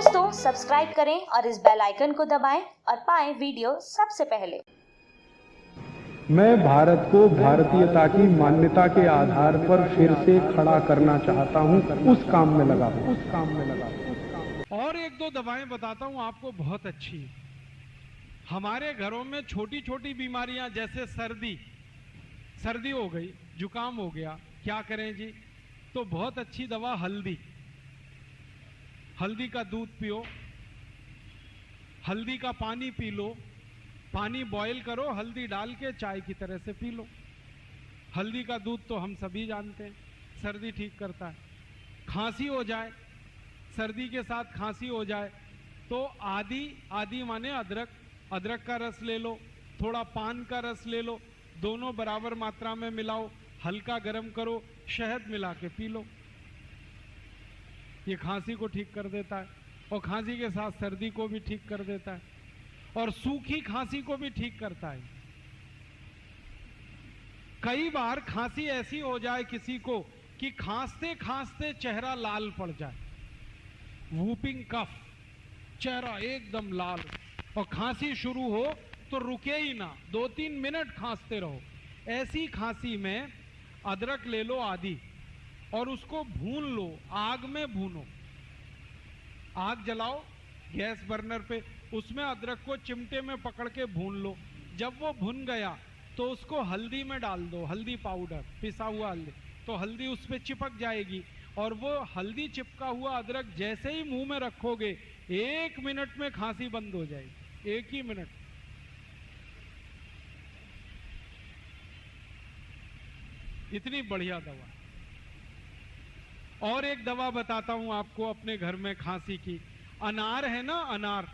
दोस्तों सब्सक्राइब करें और इस बेल आइकन को दबाएं और पाएं वीडियो सबसे पहले। मैं भारत को भारतीयता की मान्यता के आधार पर फिर से खड़ा करना चाहता हूं, उस काम में लगा हूं। और एक दो दवाएं बताता हूं आपको, बहुत अच्छी। हमारे घरों में छोटी छोटी बीमारियां जैसे सर्दी हो गई, जुकाम हो गया, क्या करें जी? तो बहुत अच्छी दवा हल्दी का दूध पियो, हल्दी का पानी पी लो, पानी बॉईल करो, हल्दी डाल के चाय की तरह से पी लो। हल्दी का दूध तो हम सभी जानते हैं, सर्दी ठीक करता है। खांसी हो जाए, सर्दी के साथ खांसी हो जाए तो आदि माने अदरक का रस ले लो, थोड़ा पान का रस ले लो, दोनों बराबर मात्रा में मिलाओ, हल्का गर्म करो, शहद मिला के पी लो। ये खांसी को ठीक कर देता है और खांसी के साथ सर्दी को भी ठीक कर देता है और सूखी खांसी को भी ठीक करता है। कई बार खांसी ऐसी हो जाए किसी को कि खांसते खांसते चेहरा लाल पड़ जाए, वूपिंग कफ, चेहरा एकदम लाल, और खांसी शुरू हो तो रुके ही ना, 2-3 मिनट खांसते रहो। ऐसी खांसी में अदरक ले लो आदि और उसको भून लो, आग में भूनो, आग जलाओ गैस बर्नर पे, उसमें अदरक को चिमटे में पकड़ के भून लो। जब वो भुन गया तो उसको हल्दी में डाल दो, हल्दी पाउडर, पिसा हुआ हल्दी, तो हल्दी उस पे चिपक जाएगी और वो हल्दी चिपका हुआ अदरक जैसे ही मुंह में रखोगे 1 मिनट में खांसी बंद हो जाएगी, 1 ही मिनट। इतनी बढ़िया दवा। और एक दवा बताता हूं आपको अपने घर में खांसी की। अनार है ना, अनार,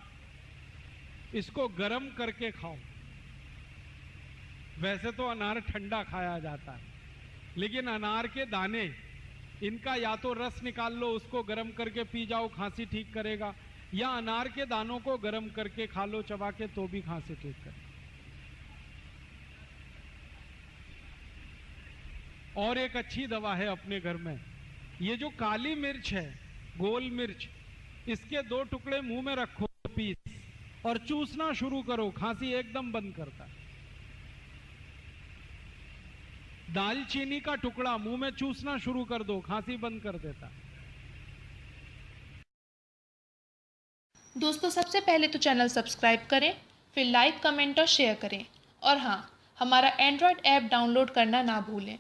इसको गर्म करके खाओ। वैसे तो अनार ठंडा खाया जाता है, लेकिन अनार के दाने, इनका या तो रस निकाल लो, उसको गर्म करके पी जाओ, खांसी ठीक करेगा, या अनार के दानों को गर्म करके खा लो चबा के, तो भी खांसी ठीक करेगा। और एक अच्छी दवा है अपने घर में, ये जो काली मिर्च है, गोल मिर्च, इसके 2 टुकड़े मुंह में रखो पीस और चूसना शुरू करो, खांसी एकदम बंद करता है। दालचीनी का टुकड़ा मुंह में चूसना शुरू कर दो, खांसी बंद कर देता है। दोस्तों सबसे पहले तो चैनल सब्सक्राइब करें, फिर लाइक, कमेंट और शेयर करें, और हाँ, हमारा एंड्रॉयड ऐप डाउनलोड करना ना भूलें।